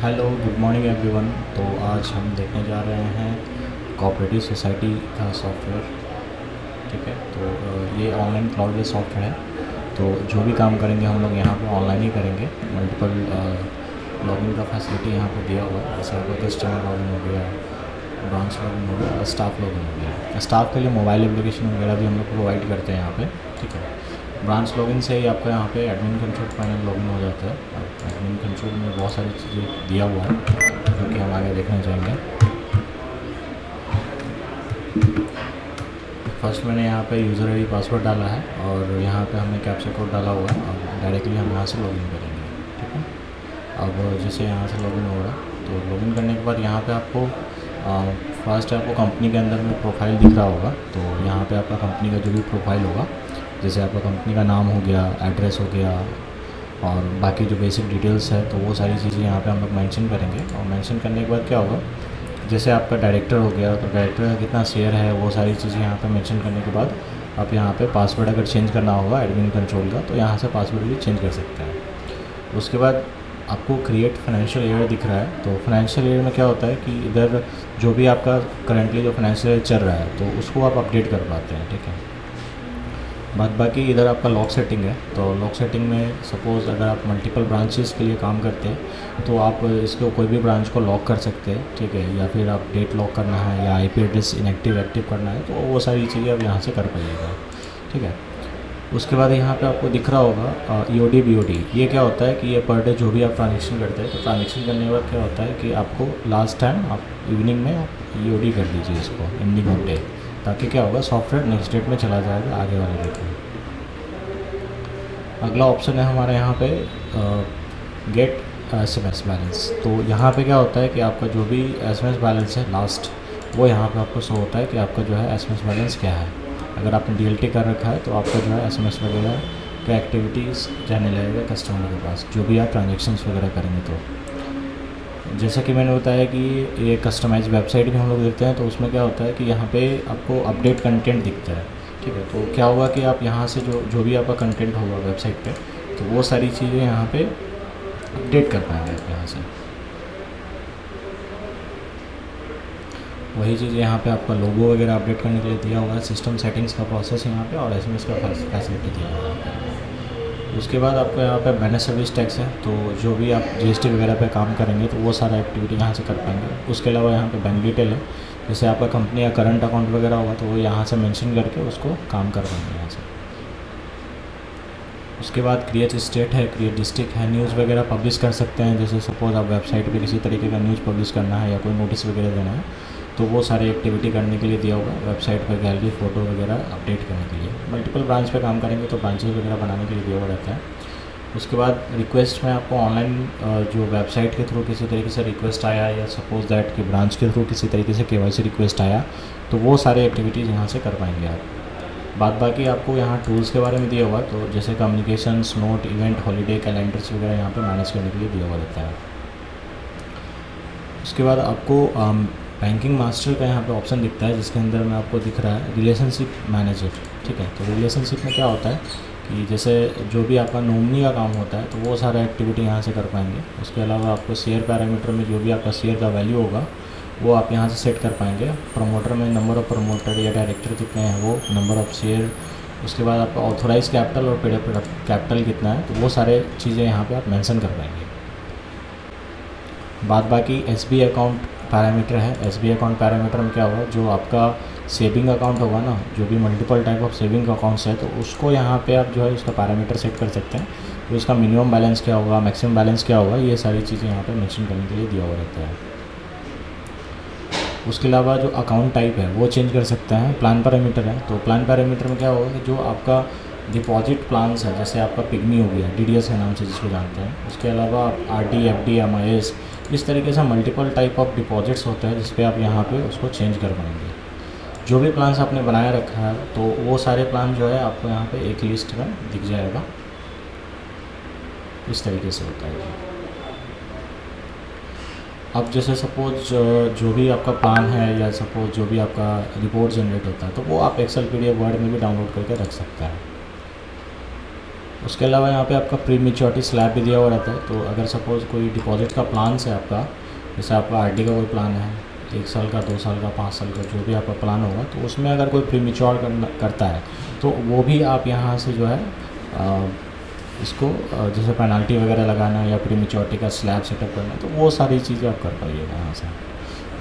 Hello good morning everyone. तो आज हम देखने जा रहे हैं कोऑपरेटिव सोसाइटी का सॉफ्टवेयर। ठीक है, तो ये ऑनलाइन क्लाउड बेस्ड सॉफ्टवेयर है। तो जो भी काम करेंगे हम लोग यहाँ पे ऑनलाइन ही करेंगे। मल्टीपल लॉगिन का फैसिलिटी यहाँ पे दिया हुआ है, जैसे आपका कस्टमर लॉगिन हो गया, ब्रांच लॉगिन हो गया, स्टाफ लॉगिन हो गया। स्टाफ के लिए मोबाइल एप्लीकेशन वगैरह भी हम लोग प्रोवाइड करते हैं यहाँ पे। ठीक है, ब्रांच लॉगिन से ही आपका यहाँ पे एडमिन कंट्रोल पैनल लॉगिन हो जाता है। एडमिन कंट्रोल में बहुत सारी चीज़ें दिया हुआ है जो कि हम आगे देखना चाहेंगे। फर्स्ट मैंने यहाँ पे यूज़र आईडी पासवर्ड डाला है और यहाँ पे हमने कैप्चा कोड डाला हुआ है और डायरेक्टली हम यहाँ से लॉगिन करेंगे। ठीक है, अब जैसे यहाँ से लॉगिन होगा तो लॉगिन करने के बाद यहाँ पे आपको फर्स्ट आपको कंपनी के अंदर में प्रोफाइल दिख रहा होगा। तो यहाँ पे आपका कंपनी का जो भी प्रोफाइल होगा, जैसे आपका कंपनी का नाम हो गया, एड्रेस हो गया और बाकी जो बेसिक डिटेल्स है, तो वो सारी चीज़ें यहाँ पे हम लोग मेंशन करेंगे। और मेंशन करने के बाद क्या होगा, जैसे आपका डायरेक्टर हो गया तो डायरेक्टर का कितना शेयर है, वो सारी चीज़ें यहाँ पे मेंशन करने के बाद आप यहाँ पे पासवर्ड अगर चेंज करना होगा एडमिन कंट्रोल का, तो यहाँ से पासवर्ड भी चेंज कर सकते हैं। उसके बाद आपको क्रिएट फाइनेंशियल ईयर दिख रहा है। तो फाइनेंशियल ईयर में क्या होता है कि इधर जो भी आपका करंटली जो फाइनेंशियल ईयर चल रहा है तो उसको आप अपडेट कर पाते हैं। ठीक है, बाकी इधर आपका लॉक सेटिंग है। तो लॉक सेटिंग में सपोज़ अगर आप मल्टीपल ब्रांचेस के लिए काम करते हैं तो आप इसको कोई भी ब्रांच को लॉक कर सकते हैं। ठीक है, या फिर आप डेट लॉक करना है या आईपी एड्रेस इनएक्टिव एक्टिव करना है, तो वो सारी चीज़ें आप यहाँ से कर पाइएगा। ठीक है, उसके बाद यहाँ पे आपको दिख रहा होगा ईओडी बीओडी। ये क्या होता है कि ये पर डे जो भी आप ट्रांजेक्शन करते हैं, तो ट्रांजेक्शन करने के बाद क्या होता है कि आपको लास्ट टाइम आप इवनिंग में आप ईओडी कर दीजिए इसको, एंडिंग ऑफ डे, ताकि क्या होगा सॉफ्टवेयर नेक्स्ट डेट में चला जाएगा आगे वाले डेट में। अगला ऑप्शन है हमारे यहाँ पे गेट SMS बैलेंस। तो यहाँ पे क्या होता है कि आपका जो भी SMS बैलेंस है लास्ट, वो यहाँ पे आपको शो होता है कि आपका जो है SMS बैलेंस क्या है। अगर आपने DLT कर रखा है तो आपका जो है SMS वगैरह का एक्टिविटीज़ जाने लगेगा कस्टमर के पास, जो भी आप ट्रांजेक्शन्स वगैरह करेंगे। तो जैसा कि मैंने बताया कि ये कस्टमाइज वेबसाइट भी हम लोग देखते हैं, तो उसमें क्या होता है कि यहाँ पे आपको अपडेट कंटेंट दिखता है। ठीक है, तो क्या होगा कि आप यहाँ से जो भी आपका कंटेंट होगा वेबसाइट पे, तो वो सारी चीज़ें यहाँ पे अपडेट कर पाएंगे आप यहाँ से। वही चीज़ यहाँ पे आपका लोगो वगैरह अपडेट करने के लिए दिया हुआ है। सिस्टम सेटिंग्स का प्रोसेस यहाँ पे और SMS का फैसिलिटी दिया हुआ है। उसके बाद आपको यहाँ पे मैनेज सर्विस टैक्स है। तो जो भी आप GST वगैरह पे काम करेंगे तो वो सारा एक्टिविटी यहाँ से कर पाएंगे। उसके अलावा यहाँ पे बैंक डिटेल है, जैसे आपका कंपनी का करंट अकाउंट वगैरह होगा तो वो यहाँ से मेंशन करके उसको काम कर पाएंगे यहाँ से। उसके बाद क्रिएट स्टेट है, क्रिएट डिस्ट्रिक्ट है, न्यूज़ वगैरह पब्लिश कर सकते हैं। जैसे सपोज़ आप वेबसाइट पे किसी तरीके का न्यूज़ पब्लिश करना है या कोई नोटिस वगैरह देना है, तो वो सारी एक्टिविटी करने के लिए दिया होगा। वेबसाइट पर गैलरी फ़ोटो वगैरह अपडेट करने के लिए, मल्टीपल ब्रांच पे काम करेंगे तो ब्रांचेस वगैरह बनाने के लिए दिया हुआ रहता है। उसके बाद रिक्वेस्ट में आपको ऑनलाइन जो वेबसाइट के थ्रू किसी तरीके से रिक्वेस्ट आया या सपोज़ दैट कि ब्रांच के थ्रू किसी तरीके से KYC रिक्वेस्ट आया, तो वो सारे एक्टिविटीज़ यहाँ से कर पाएंगे आप। बाकी आपको यहाँ टूल्स के बारे में दिया हुआ, तो जैसे communications, note, event, holiday, calendars वगैरह यहाँ पे मैनेज करने के लिए दिया हुआ रहता है। उसके बाद आपको बैंकिंग मास्टर का यहाँ पे ऑप्शन दिखता है, जिसके अंदर में आपको दिख रहा है रिलेशनशिप मैनेजर। ठीक है, तो रिलेशनशिप में क्या होता है कि जैसे जो भी आपका नॉमिनी का काम होता है तो वो सारा एक्टिविटी यहाँ से कर पाएंगे। उसके अलावा आपको शेयर पैरामीटर में जो भी आपका शेयर का वैल्यू होगा वो आप यहाँ से सेट कर पाएंगे। प्रमोटर में नंबर ऑफ़ प्रमोटर या डायरेक्टर कितने हैं, वो नंबर ऑफ़ शेयर। उसके बाद आपका ऑथोराइज कैपिटल और पेड अप कैपिटल कितना है, तो वो सारे चीज़ें यहाँ पे आप मेंशन कर पाएंगे। बाकी SBI अकाउंट पैरामीटर है। SBI अकाउंट पैरामीटर में क्या होगा, जो आपका सेविंग अकाउंट होगा ना, जो भी multiple type of saving accounts है, तो उसको यहाँ पे आप जो है उसका पैरामीटर सेट कर सकते हैं। तो उसका मिनिमम बैलेंस क्या होगा, मैक्सिमम बैलेंस क्या होगा, ये सारी चीज़ें यहाँ पे मेंशन करने के लिए दिया हुआ रहता है। उसके अलावा जो अकाउंट टाइप है वो चेंज कर सकते हैं। प्लान पैरामीटर है, तो प्लान पैरामीटर में क्या होगा कि जो आपका डिपॉजिट प्लान्स है, जैसे आपका पिग्मी हो गया, DDS के नाम से जिसको जानते हैं, उसके अलावा आप RD, FD, MIS, इस तरीके से मल्टीपल टाइप ऑफ डिपॉजिट्स होते हैं जिस पे आप यहाँ पे उसको चेंज कर पाएंगे। जो भी प्लान्स आपने बनाया रखा है तो वो सारे प्लान जो है आपको यहाँ पे एक लिस्ट में दिख जाएगा। इस तरीके से होता है। अब जैसे सपोज जो भी आपका प्लान है या सपोज जो भी आपका रिपोर्ट जनरेट होता है, तो वो आप एक्सेल PDF वर्ड में भी डाउनलोड करके रख सकते हैं। उसके अलावा यहाँ पे आपका प्री मैच्योरिटी स्लैब भी दिया हुआ रहता है। तो अगर सपोज़ कोई डिपॉजिट का प्लान है आपका, जैसे आपका आरडी का कोई प्लान है 1 साल का, 2 साल का, 5 साल का, जो भी आपका प्लान होगा, तो उसमें अगर कोई प्री मैच्योर करता है तो वो भी आप यहाँ से जो है इसको जैसे पेनल्टी वगैरह लगाना या प्री मैच्योरिटी का स्लैब सेटअप करना, तो वो सारी चीज़ें आप कर पाइएगा यहाँ से।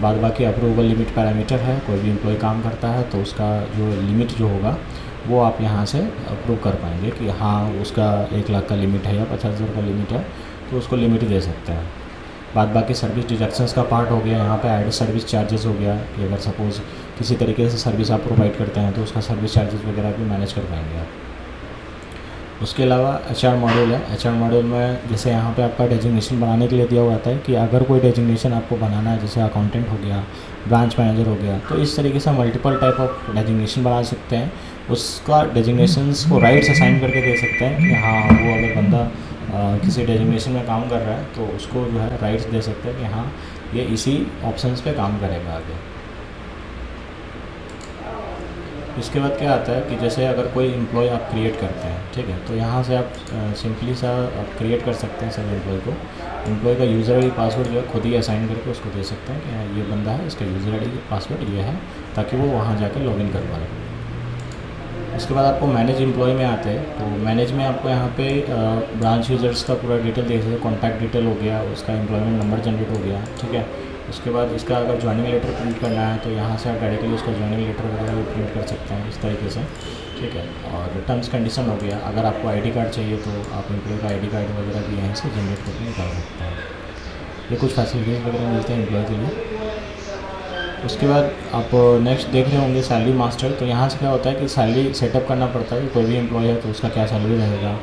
बाद बाकी अप्रूवल लिमिट पैरामीटर है, कोई भी एम्प्लॉय काम करता है तो उसका जो लिमिट जो होगा वो आप यहाँ से अप्रूव कर पाएंगे कि हाँ उसका 1 लाख का लिमिट है या 50,000 का लिमिट है, तो उसको लिमिट दे सकते हैं। बाद बाकी सर्विस डिडक्शंस का पार्ट हो गया, यहाँ पे एड सर्विस चार्जेस हो गया कि अगर सपोज़ किसी तरीके से सर्विस आप प्रोवाइड करते हैं तो उसका सर्विस चार्जेस वगैरह भी मैनेज कर पाएंगे आप। उसके अलावा HR मॉड्यूल है। HR मॉड्यूल में जैसे यहाँ पे आपका डेजिग्नेशन बनाने के लिए दिया हुआ आता है कि अगर कोई डेजिग्नेशन आपको बनाना है, जैसे अकाउंटेंट हो गया, ब्रांच मैनेजर हो गया, तो इस तरीके से मल्टीपल टाइप ऑफ डेजिग्नेशन बना सकते हैं। उसका डेजिग्नेशंस को राइट्स असाइन करके दे सकते हैं कि हाँ वो अगर बंदा किसी डेजिग्नेशन में काम कर रहा है तो उसको जो है राइट्स दे सकते हैं कि हाँ ये इसी ऑप्शंस पे काम करेगा आगे। इसके बाद क्या आता है कि जैसे अगर कोई एम्प्लॉय आप क्रिएट करते हैं, ठीक है, तो यहाँ से आप सिंपली सा आप क्रिएट कर सकते हैं सब एम्प्लॉय को। एम्प्लॉय का यूज़र आईडी पासवर्ड जो है खुद ही असाइन करके उसको दे सकते हैं कि हाँ ये बंदा है, इसका यूज़र आईडी पासवर्ड ये है, ताकि वो वहाँ जाके लॉगिन कर पाए। उसके बाद आपको मैनेज एम्प्लॉय में आते हैं, तो मैनेज में आपको यहाँ पे ब्रांच यूज़र्स का पूरा डिटेल देख सकते हैं, कॉन्टैक्ट डिटेल हो गया, उसका एम्प्लॉयमेंट नंबर जनरेट हो गया, ठीक है। उसके बाद इसका अगर ज्वाइनिंग लेटर प्रिंट करना है तो यहाँ से आप डायरेक्टली उसका ज्वाइनिंग लेटर वगैरह भी प्रिंट कर सकते हैं इस तरीके से, ठीक है। और टर्म्स कंडीशन हो गया, अगर आपको आईडी कार्ड चाहिए तो आप एम्प्लॉय का आईडी कार्ड वगैरह भी यहीं से जनरेट करके निकाल सकते हैं। ये कुछ फैसिलिटीज़ वगैरह मिलते हैं एम्प्लॉय के लिए। उसके बाद आप नेक्स्ट देख रहे होंगे सैलरी मास्टर। तो यहाँ से क्या होता है कि सैलरी सेटअप करना पड़ता है कि कोई भी एम्प्लॉय है तो उसका क्या सैलरी रहेगा।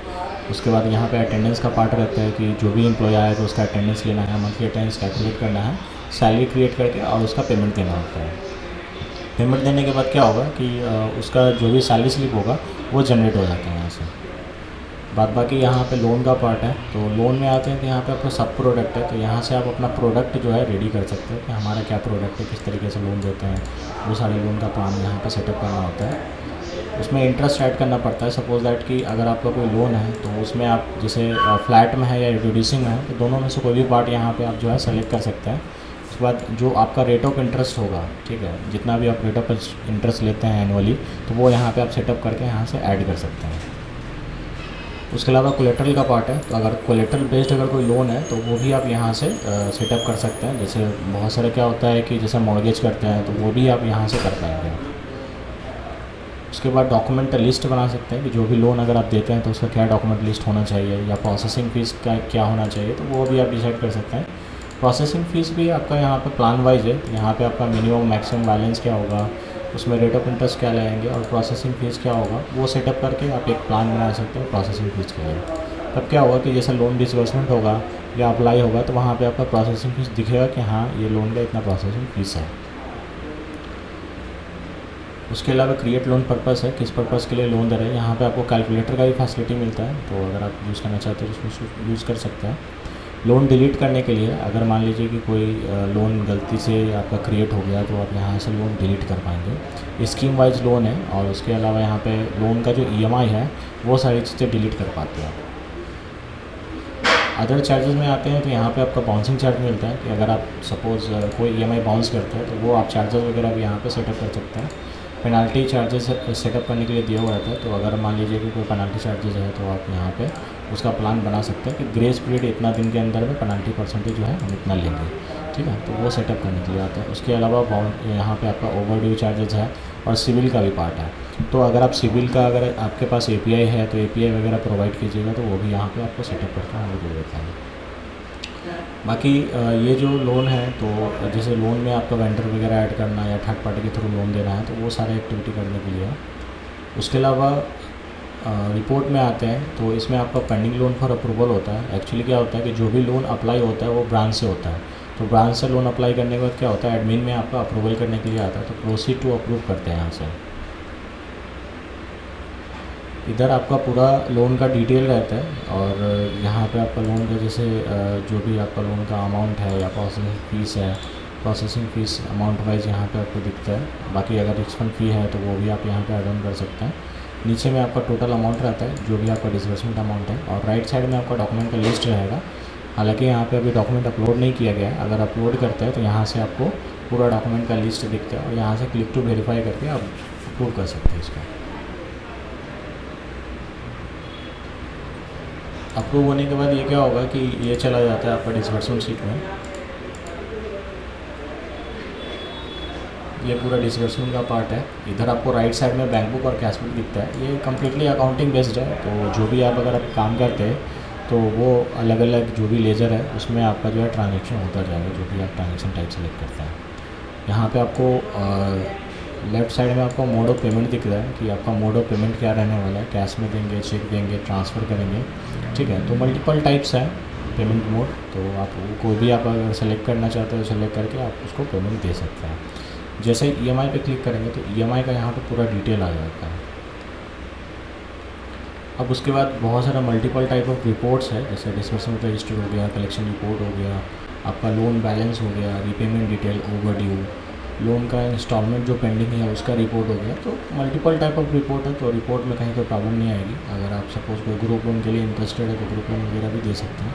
उसके बाद यहाँ पे अटेंडेंस का पार्ट रहता है कि जो भी एम्प्लॉय आए तो उसका अटेंडेंस लेना है, मंथली अटेंडेंस कैलकुलेट करना है, सैलरी क्रिएट करके और उसका पेमेंट देना होता है। पेमेंट देने के बाद क्या होगा कि उसका जो भी सैलरी स्लिप होगा वो जनरेट हो जाता है यहाँ से। बाद बाकी यहाँ पे लोन का पार्ट है, तो लोन में आते हैं कि यहाँ पे आपका सब प्रोडक्ट है, तो यहाँ से आप अपना प्रोडक्ट जो है रेडी कर सकते हैं कि हमारा क्या प्रोडक्ट है, किस तरीके से लोन देते हैं, वो सारे लोन का प्लान यहाँ पे सेटअप करना होता है। उसमें इंटरेस्ट ऐड करना पड़ता है। सपोज दैट कि अगर आपका कोई लोन है तो उसमें आप जैसे फ्लैट में है या रिड्यूसिंग में है, तो दोनों में से कोई भी पार्ट यहाँ पे आप जो है सेलेक्ट कर सकते हैं। उसके बाद जो आपका रेट ऑफ इंटरेस्ट होगा, ठीक है, जितना भी आप रेट ऑफ इंटरेस्ट लेते हैं एनुअली, तो वो यहाँ पे आप सेटअप करके यहाँ से ऐड कर सकते हैं। उसके अलावा कोलेट्रल का पार्ट है, तो अगर कोलेट्रल बेस्ड अगर कोई लोन है तो वो भी आप यहाँ से सेटअप कर सकते हैं। जैसे बहुत सारे क्या होता है कि जैसे मॉर्गेज करते हैं तो वो भी आप यहाँ से कर पाएंगे। उसके बाद डॉक्यूमेंट लिस्ट बना सकते हैं कि जो भी लोन अगर आप देते हैं तो उसका क्या डॉक्यूमेंट लिस्ट होना चाहिए या प्रोसेसिंग फ़ीस का क्या होना चाहिए, तो वो भी आप डिसाइड कर सकते हैं। प्रोसेसिंग फ़ीस भी आपका यहाँ पे प्लान वाइज है, यहाँ पे आपका मिनिमम मैक्सिमम बैलेंस क्या होगा, उसमें रेट ऑफ इंटरेस्ट क्या लेंगे और प्रोसेसिंग फ़ीस क्या होगा, वो सेटअप करके आप एक प्लान बना सकते हैं प्रोसेसिंग फ़ीस के लिए। तब क्या होगा कि जैसे लोन डिसबर्समेंट होगा या अप्लाई होगा तो वहाँ पे आपका प्रोसेसिंग फ़ीस दिखेगा कि हाँ ये लोन का इतना प्रोसेसिंग फ़ीस है। उसके अलावा क्रिएट लोन पर्पस है, किस पर्पस के लिए लोन दे रहे हैं, यहाँ पे आपको कैलकुलेटर का भी फैसिलिटी मिलता है, तो अगर आप यूज़ करना चाहते हैं तो उसको यूज़ कर सकते हैं। लोन डिलीट करने के लिए अगर मान लीजिए कि कोई लोन गलती से आपका क्रिएट हो गया तो आप यहाँ से लोन डिलीट कर पाएंगे। स्कीम वाइज लोन है और उसके अलावा यहाँ पे लोन का जो EMI है वो सारी चीज़ें डिलीट कर पाते हैं। अदर चार्जेस में आते हैं तो यहाँ पे आपका बाउंसिंग चार्ज मिलता है कि अगर आप सपोज़ कोई EMI बाउंस करते हैं तो वो आप चार्जेस वगैरह भी यहाँ पे सेटअप कर सकते हैं। पेनल्टी चार्जेस सेटअप करने के लिए दिया हुआ रहता है, तो अगर मान लीजिए कि कोई पेनल्टी चार्जेस है तो आप यहाँ पे उसका प्लान बना सकते हैं कि ग्रेस पीरियड इतना दिन के अंदर में पेनल्टी परसेंटेज जो है हम इतना लेंगे, ठीक है, तो वो सेटअप करने के लिए आता है। उसके अलावा यहाँ पे आपका ओवरड्यू चार्जेस है और सिविल का भी पार्ट है, तो अगर आप सिविल का अगर आपके पास API है तो API वगैरह प्रोवाइड कीजिएगा तो वो भी यहाँ पे आपको सेटअप करके हमें दे देता है। बाकी ये जो लोन है तो जैसे लोन में आपका वेंडर वगैरह ऐड करना या थर्ड पार्टी के थ्रू लोन देना है तो वो सारे एक्टिविटी करने के लिए है। उसके अलावा रिपोर्ट में आते हैं तो इसमें आपका पेंडिंग लोन फॉर अप्रूवल होता है। एक्चुअली क्या होता है कि जो भी लोन अप्लाई होता है वो ब्रांच से होता है, तो ब्रांच से लोन अप्लाई करने के बाद क्या होता है एडमिन में आपका अप्रूवल करने के लिए आता है, तो प्रोसीड टू अप्रूव करते हैं यहाँ से। इधर आपका पूरा लोन का डिटेल रहता है और यहाँ पे आपका लोन का जैसे जो भी आपका लोन का अमाउंट है या प्रोसेसिंग फ़ीस है, प्रोसेसिंग फ़ीस अमाउंट वाइज यहाँ पे आपको दिखता है। बाकी अगर एक्सपेंस फ़ी है तो वो भी आप यहाँ पे ऐड ऑन कर सकते हैं। नीचे में आपका टोटल अमाउंट रहता है, जो भी आपका डिसबर्समेंट अमाउंट है, और राइट साइड में आपका डॉक्यूमेंट का लिस्ट रहेगा। हालांकि यहाँ पे अभी डॉक्यूमेंट अपलोड नहीं किया गया है, अगर अपलोड करते हैं तो यहाँ से आपको पूरा डॉक्यूमेंट का लिस्ट दिखता है और यहाँ से क्लिक टू वेरीफाई करके आप अप्रूव कर सकते हैं इसका। अप्रूव होने के बाद ये क्या होगा कि ये चला जाता है आपका डिसबर्समेंट शीट में। ये पूरा डिसबर्समेंट का पार्ट है। इधर आपको राइट साइड में बैंक बुक और कैश बुक दिखता है। ये कम्प्लीटली अकाउंटिंग बेस्ड है, तो जो भी आप अगर काम करते हैं तो वो अलग अलग जो भी लेजर है उसमें आपका जो है ट्रांजेक्शन होता जाएगा, जो भी आप ट्रांजेक्शन टाइप सेलेक्ट करते हैं। यहाँ पे आपको लेफ़्ट साइड में आपको मोड ऑफ पेमेंट दिख रहा है कि आपका मोड ऑफ पेमेंट क्या रहने वाला है, कैश में देंगे, चेक देंगे, ट्रांसफ़र करेंगे, ठीक है। तो मल्टीपल टाइप्स है पेमेंट मोड, तो आप कोई भी आप अगर सेलेक्ट करना चाहते हो सेलेक्ट करके आप उसको पेमेंट दे सकते हैं। जैसे EMI पे क्लिक करेंगे तो EMI का यहाँ पे पूरा डिटेल आ जाता है। अब उसके बाद बहुत सारा मल्टीपल टाइप ऑफ रिपोर्ट्स है, जैसे डिसबर्समेंट रजिस्टर हो गया, कलेक्शन रिपोर्ट हो गया, आपका लोन बैलेंस हो गया, रीपेमेंट डिटेल, ओवरड्यू, लोन का इंस्टॉलमेंट जो पेंडिंग है उसका रिपोर्ट हो गया। तो मल्टीपल टाइप ऑफ रिपोर्ट है, तो रिपोर्ट में कहीं कोई प्रॉब्लम नहीं आएगी। अगर आप सपोज़ कोई ग्रुप लोन के लिए इंटरेस्टेड है तो ग्रुप लोन वगैरह भी दे सकते हैं।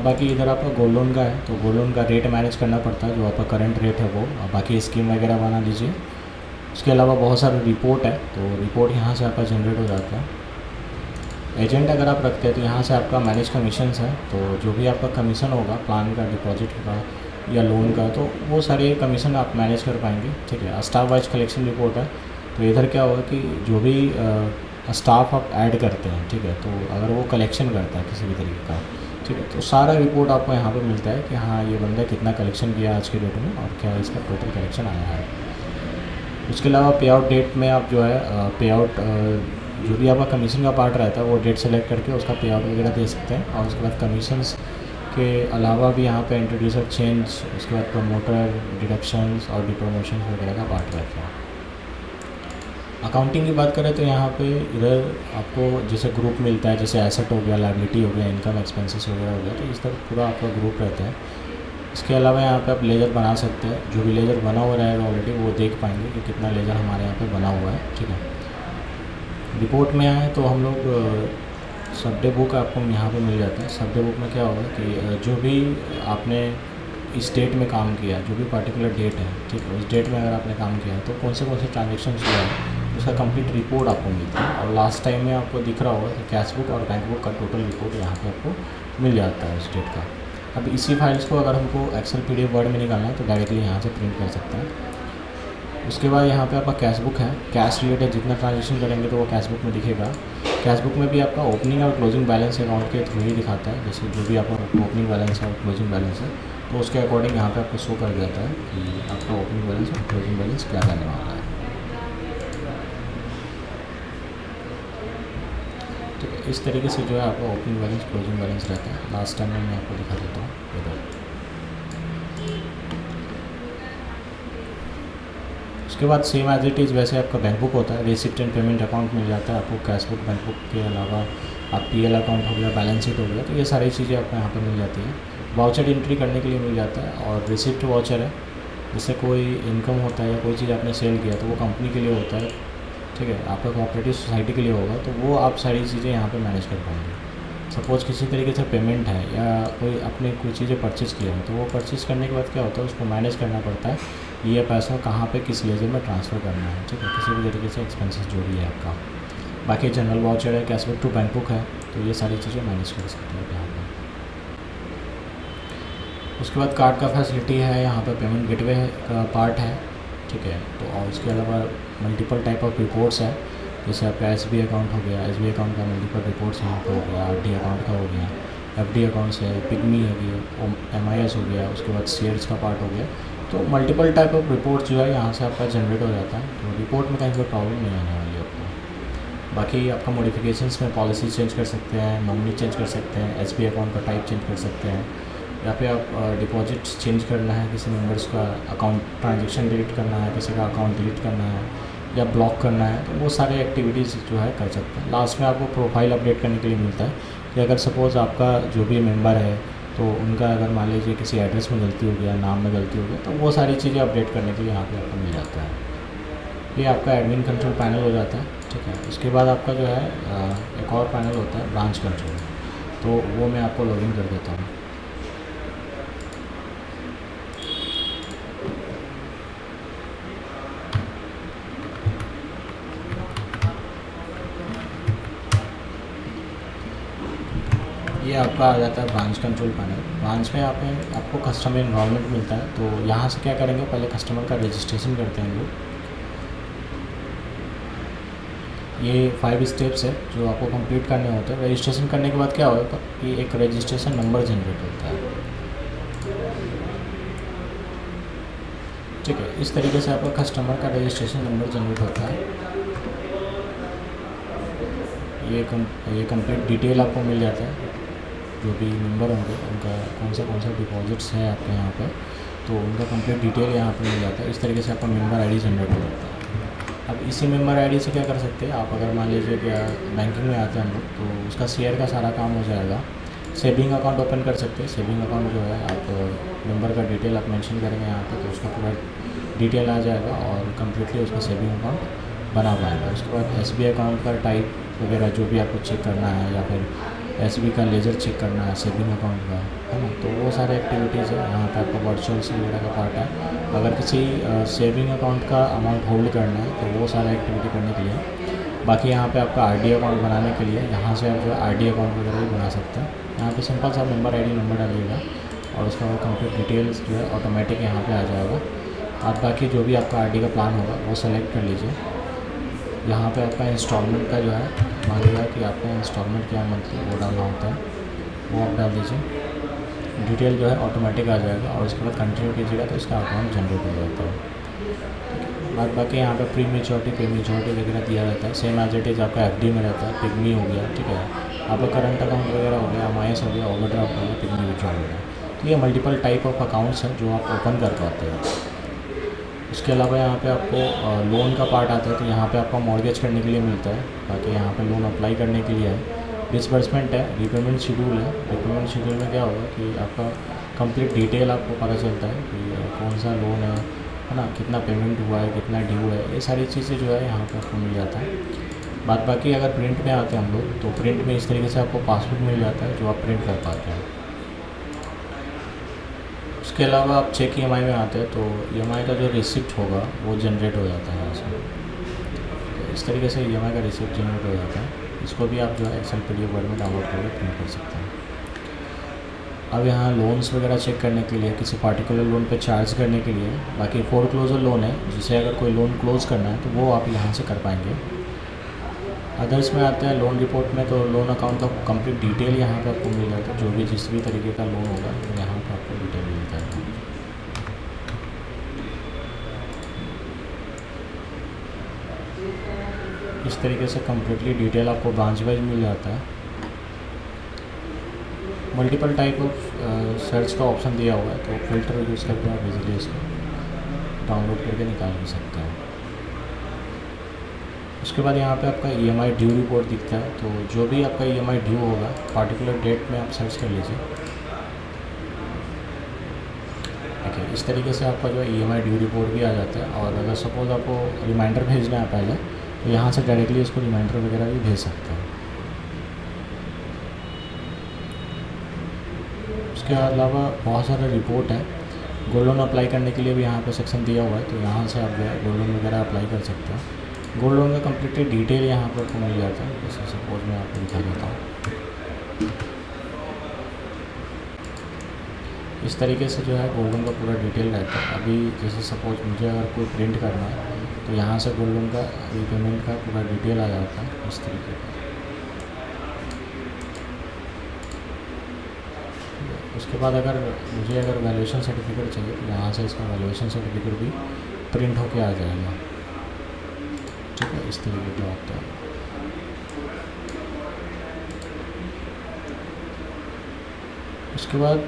बाकी इधर आपका गोल्ड लोन का है, तो गोल्ड लोन का रेट मैनेज करना पड़ता है, जो आपका करंट रेट है वो, बाकी स्कीम वगैरह बना लीजिए। उसके अलावा बहुत सारे रिपोर्ट है, तो रिपोर्ट यहाँ से आपका जनरेट हो जाता है। एजेंट अगर आप रखते हैं तो यहाँ से आपका मैनेज कमीशंस है, तो जो भी आपका कमीशन होगा प्लान का, डिपॉजिट का या लोन का, तो वो सारे कमीशन आप मैनेज कर पाएंगे, ठीक है। स्टाफ वाइज कलेक्शन रिपोर्ट है, तो इधर क्या होगा कि जो भी स्टाफ आप ऐड करते हैं, ठीक है, तो अगर वो कलेक्शन करता है किसी भी तरीके का, ठीक है, तो सारा रिपोर्ट आपको यहाँ पे मिलता है कि हाँ ये बंदा कितना कलेक्शन किया आज के डेट में और क्या इसका टोटल कलेक्शन आया है। उसके अलावा पे आउट डेट में आप जो है पे आउट जो भी आपका कमीशन का पार्ट रहता है वो डेट सेलेक्ट करके उसका पे आउट वगैरह दे सकते हैं। और उसके बाद कमीशंस के अलावा भी यहाँ पे इंट्रोड्यूसर चेंज, उसके बाद प्रमोटर डिडक्शंस और डिप्रोमोशन वगैरह का पार्ट रहता है। अकाउंटिंग की बात करें तो यहाँ पे इधर आपको जैसे ग्रुप मिलता है, जैसे एसेट हो गया, लायबिलिटी हो गया, इनकम एक्सपेंसेस वगैरह हो गया, तो इस तरह पूरा आपका ग्रुप रहता है। इसके अलावा यहाँ पे आप लेजर बना सकते हैं, जो भी लेजर बना हुआ रहेगा ऑलरेडी वो देख पाएंगे कि कितना लेजर हमारे यहाँ पे बना हुआ है, ठीक है। रिपोर्ट में आए तो हम लोग सब डे बुक आपको यहाँ पे मिल जाता है। सब डे बुक में क्या होगा कि जो भी आपने इस डेट में काम किया, जो भी पर्टिकुलर डेट है, ठीक है, उस डेट में अगर आपने काम किया तो कौन से ट्रांजेक्शन हुआ है उसका कंप्लीट रिपोर्ट आपको मिलता है। और लास्ट टाइम में आपको दिख रहा होगा कि कैश बुक और बैंक बुक का टोटल रिपोर्ट यहाँ पे आपको मिल जाता है उस डेट का। अब इसी फाइल्स को अगर हमको एक्सेल PDF वर्ड में निकालना है तो डायरेक्टली यहाँ से प्रिंट कर सकते हैं। उसके बाद यहाँ पे आपका कैश बुक है, कैश रिलेटेड जितना ट्रांजेक्शन करेंगे तो वो कैश बुक में दिखेगा। कैश बुक में भी आपका ओपनिंग और क्लोजिंग बैलेंस अकाउंट के थ्रू ही दिखाता है, जैसे जो भी आपका ओपनिंग बैलेंस है और क्लोजिंग बैलेंस है तो उसके अकॉर्डिंग यहाँ पे आपको शो कर देता है कि आपका ओपनिंग बैलेंस और क्लोजिंग बैलेंस क्या रहने वाला है। तो इस तरीके से जो है आपका ओपनिंग बैलेंस क्लोजिंग बैलेंस रहता है। लास्ट टाइम मैं आपको दिखा देता हूँ इधर। उसके बाद सेम एज इट इज़ वैसे आपका बैंक बुक होता है, रिसिप्ट एंड पेमेंट अकाउंट मिल जाता है आपको। कैश बुक, बैंक बुक के अलावा आप PL अकाउंट हो गया, बैलेंस शीट हो गया, तो ये सारी चीज़ें आपको यहाँ पर मिल जाती है। वाउचर एंट्री करने के लिए मिल जाता है। और रिसिप्ट वाउचर है, जैसे कोई इनकम होता है या कोई चीज़ आपने सेल किया तो वो कंपनी के लिए होता है, ठीक है, आपका कोऑपरेटिव सोसाइटी के लिए होगा, तो वो आप सारी चीज़ें यहाँ पे मैनेज कर पाएंगे। सपोज़ किसी तरीके से पेमेंट है या कोई आपने कोई चीज़ें परचेज़ किया है तो वो परचेज़ करने के बाद क्या होता है उसको मैनेज करना पड़ता है, ये पैसा कहाँ पे किस लेजर में ट्रांसफ़र करना है, ठीक है, किसी भी तरीके से एक्सपेंसेस जो भी है आपका। बाकी जनरल वाउचर है, cash book to bank book है, तो ये सारी चीज़ें मैनेज कर सकते हैं यहाँ पर। उसके बाद कार्ड का फैसिलिटी है, यहाँ पर पेमेंट गेटवे का पार्ट है, ठीक है। तो और उसके अलावा मल्टीपल टाइप ऑफ रिपोर्ट्स है, जैसे आपका SBI अकाउंट हो गया, SBI अकाउंट का मल्टीपल रिपोर्ट्स यहाँ पर हो गया, RD अकाउंट का हो गया, FD अकाउंट्स है, पिग्मी है, MIS हो गया, उसके बाद शेयर्स का पार्ट हो गया। तो मल्टीपल टाइप ऑफ रिपोर्ट जो है यहाँ से आपका जनरेट हो जाता है, तो रिपोर्ट में कहीं कोई प्रॉब्लम नहीं आने वाली है आपको। बाकी आपका मॉडिफिकेशंस में पॉलिसी चेंज कर सकते हैं, नॉमिनी चेंज कर सकते हैं, SBI अकाउंट का टाइप चेंज कर सकते हैं, या फिर आप डिपॉजिट चेंज करना है, किसी मेंबर्स का अकाउंट ट्रांजेक्शन डिलीट करना है, किसी का अकाउंट डिलीट करना है या ब्लॉक करना है, तो वो सारे एक्टिविटीज़ जो है कर सकते हैं। लास्ट में आपको प्रोफाइल अपडेट करने के लिए मिलता है कि अगर सपोज़ आपका जो भी मेंबर है तो उनका अगर मान लीजिए किसी एड्रेस में गलती हो गया, नाम में गलती हो गया, तो वो सारी चीज़ें अपडेट करने के लिए यहाँ पे आपको मिल जाता है। ये आपका एडमिन कंट्रोल पैनल हो जाता है, ठीक है। उसके बाद आपका जो है एक और पैनल होता है ब्रांच कंट्रोल, तो वो मैं आपको लॉगिन कर देता हूँ। ये आपका आ जाता है ब्रांच कंट्रोल पैनल। ब्रांच में आपको कस्टमर इन्वॉल्वमेंट मिलता है, तो यहाँ से क्या करेंगे, पहले कस्टमर का रजिस्ट्रेशन करते हैं लोग। ये 5 स्टेप्स है जो आपको कंप्लीट करने होते हैं। रजिस्ट्रेशन करने के बाद क्या होगा कि एक रजिस्ट्रेशन नंबर जनरेट होता है, ठीक है। इस तरीके से आपका कस्टमर का रजिस्ट्रेशन नंबर जनरेट होता है। ये कंप्लीट डिटेल आपको मिल जाता है, जो भी मेंबर होंगे उनका कौन सा डिपॉजिट्स है आपके यहाँ पे, तो उनका कंप्लीट डिटेल यहाँ पे मिल जाता है। इस तरीके से आपका मेंबर आईडी जनरेट हो जाता है। अब इसी मेंबर आईडी से क्या कर सकते हैं आप, अगर मान लीजिए कि बैंकिंग में आते हैं हम लोग, तो उसका शेयर का सारा काम हो जाएगा। सेविंग अकाउंट ओपन कर सकते हैं। सेविंग अकाउंट जो है आप मेंबर का डिटेल आप मेंशन करेंगे यहाँ पे, तो उसका पूरा डिटेल आ जाएगा और कम्प्लीटली उसका सेविंग अकाउंट बना पाएगा। उसके बाद SBI अकाउंट का टाइप वगैरह जो भी आपको चेक करना है, या फिर SB का लेजर चेक करना है सेविंग अकाउंट का, है ना, तो वो सारे एक्टिविटीज़ है। यहाँ पे आपका वर्चुअल वगैरह का पार्ट है। अगर किसी सेविंग अकाउंट का अमाउंट होल्ड करना है तो वो सारा एक्टिविटी करने के लिए। बाकी यहाँ पे आपका RD अकाउंट बनाने के लिए यहाँ से आप जो है RD अकाउंट वगैरह भी बना सकते हैं। यहाँ पे सिंपल सा मेंबर ID नंबर डालिएगा और उसका कंप्लीट डिटेल्स जो है ऑटोमेटिक यहाँ पे आ जाएगा। और बाकी जो भी आपका RD का प्लान होगा वो सेलेक्ट कर लीजिए। यहाँ पे आपका इंस्टॉलमेंट का जो है मान लिया कि आपका इंस्टॉलमेंट क्या मंथली वो डालना होता है, वो आप डाल दीजिए। डिटेल जो है ऑटोमेटिक आ जाएगा और उसके बाद कंटिन्यू कीजिएगा तो इसका अकाउंट जनरेट हो जाता है। बाद बाकी यहाँ पे प्री मेच्योरिटी वगैरह दिया रहता है। सेम एज इट इज़ आपका FD में रहता है। पिग्मी हो गया, ठीक है, आपका करंट अकाउंट वगैरह हो गया, MIS हो गया, ओवरड्राफ्ट हो गया, पिग्मी विड्रॉल हो गया। तो ये मल्टीपल टाइप ऑफ अकाउंट्स हैं जो आप ओपन कर पाते हैं। उसके अलावा यहाँ पे आपको लोन का पार्ट आता है, तो यहाँ पे आपको मॉर्गेज करने के लिए मिलता है। बाकी यहाँ पे लोन अप्लाई करने के लिए है। डिसबर्समेंट है, रिपेमेंट शेड्यूल है। रिपेमेंट शेड्यूल में क्या होगा कि आपका कंप्लीट डिटेल आपको पता चलता है कि कौन सा लोन है ना, कितना पेमेंट हुआ है, कितना ड्यू है, ये सारी चीज़ें जो है यहाँ पे आपको मिल जाता है। बाद बाकी अगर प्रिंट में आते हैं हम लोग, तो प्रिंट में इस तरीके से आपको पासबुक मिल जाता है जो आप प्रिंट कर पाते हैं। उसके अलावा आप चेक EMI में आते हैं, तो EMI का जो रिसिप्ट होगा वो जनरेट हो जाता है यहाँ से। तो इस तरीके से EMI का रिसिप्ट जनरेट हो जाता है। इसको भी आप जो है एक्सेल PDF वर्ड में डाउनलोड करके प्रिंट कर सकते हैं। अब यहाँ लोन्स वगैरह चेक करने के लिए, किसी पार्टिकुलर लोन पे चार्ज करने के लिए, बाकी फोरक्लोजर लोन है जिसे अगर कोई लोन क्लोज करना है तो वो आप यहाँ से कर पाएंगे। अदर्स में आते हैं लोन रिपोर्ट में, तो लोन अकाउंट का कंप्लीट डिटेल यहाँ पे आपको मिल जाता है। जो भी जिस भी तरीके का लोन होगा तो यहाँ पे आपको डिटेल मिलता है। इस तरीके से कम्प्लीटली डिटेल आपको ब्रांच वाइज मिल जाता है। मल्टीपल टाइप ऑफ सर्च का ऑप्शन दिया हुआ है, तो फिल्टर यूज़ करके आप इजीली इसको डाउनलोड करके निकाल भी सकते हैं। उसके बाद यहाँ पे आपका EMI ड्यू रिपोर्ट दिखता है, तो जो भी आपका EMI ड्यू होगा पार्टिकुलर डेट में आप सर्च कर लीजिए। ठीक है, इस तरीके से आपका जो है EMI ड्यू रिपोर्ट भी आ जाता है। और अगर सपोज़ आपको रिमाइंडर भेजना है पहले, तो यहाँ से डायरेक्टली इसको रिमाइंडर वगैरह भी भेज सकते हैं। उसके अलावा बहुत सारे रिपोर्ट है। गोल्ड लोन अप्लाई करने के लिए भी यहाँ पे सेक्शन दिया हुआ है, तो यहाँ से आप जो है गोल्ड लोन वगैरह अप्लाई कर सकते हैं। गोल्ड लोन का कम्प्लीटली डिटेल यहाँ पर आपको मिल जाता है। जैसे सपोज मैं आपको दिखा देता हूँ। इस तरीके से जो है गोल्ड लोन का पूरा डिटेल रहता है। अभी जैसे सपोज मुझे अगर कोई प्रिंट करना है, तो यहाँ से गोल्ड लोन का रीपेमेंट का पूरा डिटेल आ जाता है इस तरीके का। उसके बाद मुझे वैल्यूएशन सर्टिफिकेट चाहिए, तो यहाँ से इसका वैल्यूएशन सर्टिफिकेट भी प्रिंट होके आ जाएगा। ठीक है, इस तरीके का होता है। उसके बाद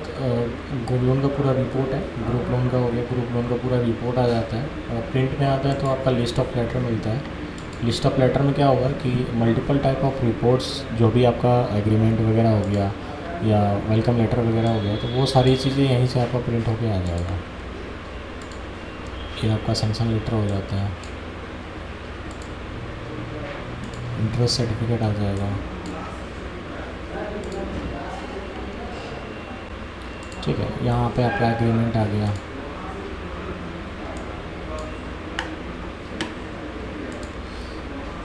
गोल्ड लोन का पूरा रिपोर्ट है। ग्रुप लोन का हो गया, ग्रुप लोन का पूरा रिपोर्ट आ जाता है। प्रिंट में आता है तो आपका लिस्ट ऑफ लेटर मिलता है। लिस्ट ऑफ लेटर में क्या होगा कि मल्टीपल टाइप ऑफ रिपोर्ट्स, जो भी आपका एग्रीमेंट वगैरह हो गया या वेलकम लेटर वगैरह हो गया, तो वो सारी चीज़ें यहीं से आपका प्रिंट होके आ जाएगा। ये आपका सैंक्शन लेटर हो जाता है। इंटरेस्ट सर्टिफिकेट आ जाएगा। ठीक है, यहाँ पे आपका एग्रीमेंट आ गया।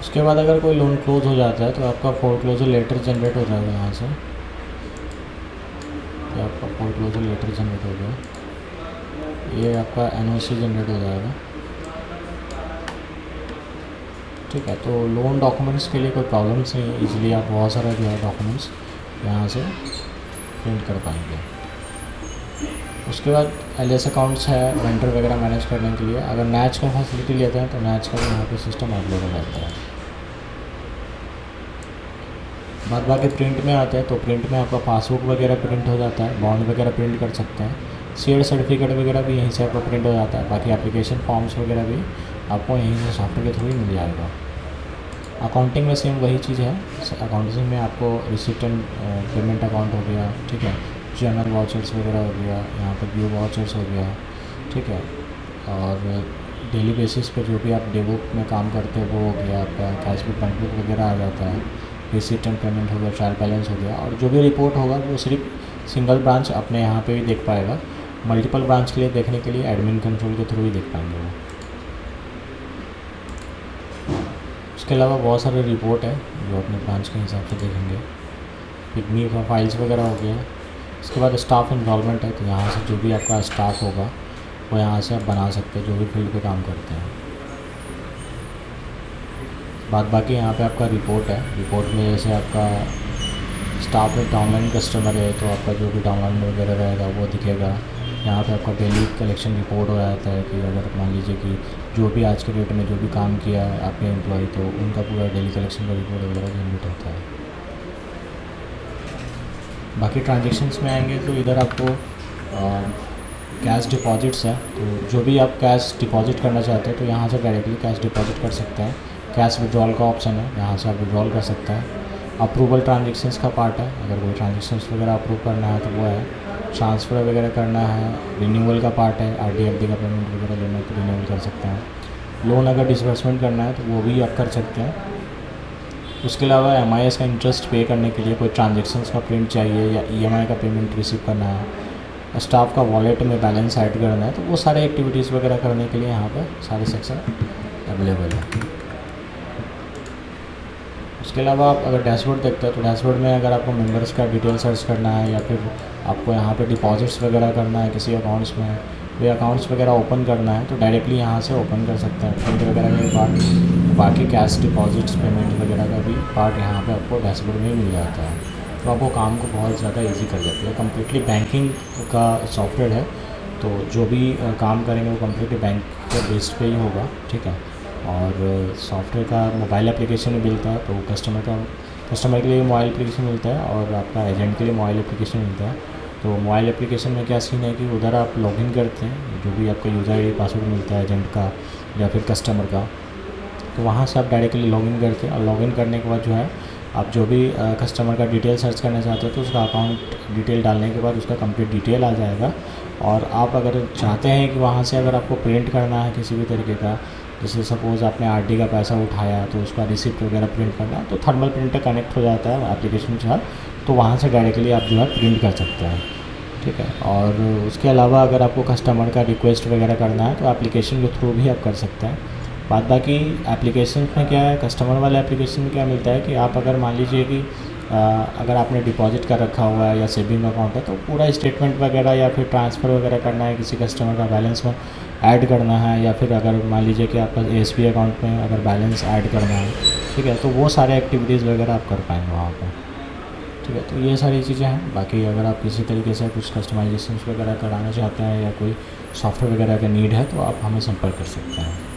उसके बाद अगर कोई लोन क्लोज हो जाता है तो आपका फोरक्लोजर लेटर जनरेट हो जाएगा यहाँ से। तो आपका फोरक्लोजर लेटर जनरेट हो गया, ये आपका एनओसी जनरेट हो जाएगा। ठीक है, तो लोन डॉक्यूमेंट्स के लिए कोई प्रॉब्लम्स नहीं है, इजीली आप बहुत सारा जो है डॉक्यूमेंट्स यहाँ से प्रिंट कर पाएंगे। उसके बाद एलएस अकाउंट्स है वेंडर वगैरह मैनेज करने के लिए। अगर नैच का फैसिलिटी लेते हैं तो नैच का भी यहाँ पे सिस्टम अवेलेबल रहता है। बाद बाकी प्रिंट में आते हैं तो प्रिंट में आपका पासबुक वगैरह प्रिंट हो जाता है, बॉन्ड वगैरह प्रिंट कर सकते हैं, शेयर सर्टिफिकेट वगैरह भी यहीं से आपका प्रिंट हो जाता है। बाकी एप्लीकेशन फॉर्म्स वगैरह भी आपको यहीं से सॉफ्टवेयर के थ्रू ही मिल जाएगा। अकाउंटिंग में सेम वही चीज़ है। अकाउंटिंग में आपको रिसिप्ट एंड पेमेंट अकाउंट हो गया, ठीक है, जनरल वाउचर्स वगैरह हो गया, यहाँ पर व्यू वाउचर्स हो गया, ठीक है, और डेली बेसिस पे जो भी आप डे बुक में काम करते हैं वो हो गया, आपका कैश बुक बैंक बुक वगैरह आ जाता है, रिसिप्ट एंड पेमेंट हो गया, ट्रायल बैलेंस हो गया, और जो भी रिपोर्ट होगा वो सिर्फ सिंगल ब्रांच अपने यहाँ पे भी देख पाएगा। मल्टीपल ब्रांच के लिए देखने के लिए एडमिन कंट्रोल के थ्रू ही देख पाएंगे वो। उसके अलावा बहुत सारे रिपोर्ट है जो अपने ब्रांच के हिसाब से देखेंगे। पिकनी फाइल्स वगैरह हो गया। इसके बाद स्टाफ इन्वॉल्वमेंट है, तो यहाँ से जो भी आपका स्टाफ होगा वो यहाँ से आप बना सकते हैं जो भी फील्ड पे काम करते हैं। बाद बाकी यहाँ पे आपका रिपोर्ट है। रिपोर्ट में जैसे आपका स्टाफ में डाउनलाइन कस्टमर है तो आपका जो भी डाउनलाइन वगैरह रहेगा वो दिखेगा। यहाँ पे आपका डेली कलेक्शन रिपोर्ट हो जाता है कि अगर मान लीजिए कि जो भी आज के डेट में जो भी काम किया है आपके एम्प्लॉय, तो उनका पूरा डेली कलेक्शन का रिपोर्ट वगैरह जनरेट होता है। बाकी ट्रांजेक्शन्स में आएंगे तो इधर आपको कैश डिपॉजिट्स है, तो जो भी आप कैश डिपॉजिट करना चाहते हैं तो यहाँ से डायरेक्टली कैश डिपॉजिट कर सकते हैं। कैश विड्रॉल का ऑप्शन है, यहाँ से आप विड्रॉल कर सकते हैं। अप्रूवल ट्रांजेक्शन्स का पार्ट है, अगर कोई ट्रांजेक्शन्स वगैरह अप्रूव करना है तो वो है। ट्रांसफ़र वगैरह करना है, रिन्यूअल का पार्ट है, आरडी एफडी का पेमेंट वगैरह लेना है तो रिन्यूअल कर सकते हैं। लोन अगर डिसबर्समेंट करना है तो वो भी आप कर सकते हैं। उसके अलावा एमआईएस का इंटरेस्ट पे करने के लिए कोई ट्रांजेक्शन्स का प्रिंट चाहिए या ईएमआई का पेमेंट रिसीव करना है, स्टाफ का वॉलेट में बैलेंस ऐड करना है, तो वो सारे एक्टिविटीज़ वगैरह करने के लिए यहाँ पर सारे सेक्शन अवेलेबल है। उसके अलावा आप अगर डैशबोर्ड देखते हैं तो डैशबोर्ड में अगर आपको मेंबर्स का डिटेल सर्च करना है या फिर आपको यहाँ पे डिपॉजिट्स वगैरह करना है किसी अकाउंट्स में, कोई अकाउंट्स वगैरह ओपन करना है तो डायरेक्टली यहाँ से ओपन कर सकते हैं। प्रिंट वगैरह के बाद बाकी कैश डिपॉजिट्स पेमेंट वगैरह का भी पार्ट यहाँ पे आपको डैशबोर्ड में ही मिल जाता है, तो आपको काम को बहुत ज़्यादा ईजी कर देती है। कम्प्लीटली बैंकिंग का सॉफ्टवेयर है, तो जो भी काम करेंगे वो कम्प्लीटली बैंक के बेस्ड पे ही होगा, ठीक है। और सॉफ्टवेयर का मोबाइल एप्लीकेशन भी मिलता है, तो कस्टमर के लिए मोबाइल एप्लीकेशन मिलता है और आपका एजेंट के लिए मोबाइल एप्लीकेशन मिलता है। तो मोबाइल एप्लीकेशन में क्या सीन है कि उधर आप लॉगिन करते हैं, जो भी आपका यूज़र आईडी पासवर्ड मिलता है एजेंट का या फिर कस्टमर का, तो वहाँ से आप डायरेक्टली लॉगिन करते हैं और लॉगिन करने के बाद जो है आप जो भी कस्टमर का डिटेल सर्च करना चाहते हो तो उसका अकाउंट डिटेल डालने के बाद उसका कंप्लीट डिटेल आ जाएगा। और आप अगर चाहते हैं कि वहाँ से अगर आपको प्रिंट करना है किसी भी तरीके का, जैसे सपोज़ आपने आरडी का पैसा उठाया तो उसका रिसिप्ट वगैरह प्रिंट करना है, तो थर्मल प्रिंटर कनेक्ट हो जाता है एप्लीकेशन के साथ, तो वहाँ से डायरेक्टली आप जो है प्रिंट कर सकते हैं, ठीक है। और उसके अलावा अगर आपको कस्टमर का रिक्वेस्ट वगैरह करना है तो एप्लीकेशन के थ्रू भी आप कर सकते हैं। बाद बाकी एप्लीकेशन में क्या है, कस्टमर वाले एप्लीकेशन में क्या मिलता है कि आप अगर मान लीजिए कि अगर आपने डिपॉजिट कर रखा हुआ है या सेविंग अकाउंट है तो पूरा स्टेटमेंट वगैरह या फिर ट्रांसफ़र वगैरह करना है, किसी कस्टमर का बैलेंस में ऐड करना है, या फिर अगर मान लीजिए कि आपका एसबीआई अकाउंट में अगर बैलेंस ऐड करना है, ठीक है, तो वो सारे एक्टिविटीज़ वगैरह आप कर पाएंगे वहाँ पर, ठीक है। तो ये सारी चीज़ें हैं। बाकी अगर आप किसी तरीके से कुछ कस्टमाइजेशन वगैरह कराना चाहते हैं या कोई सॉफ्टवेयर वगैरह का नीड है तो आप हमें संपर्क कर सकते हैं।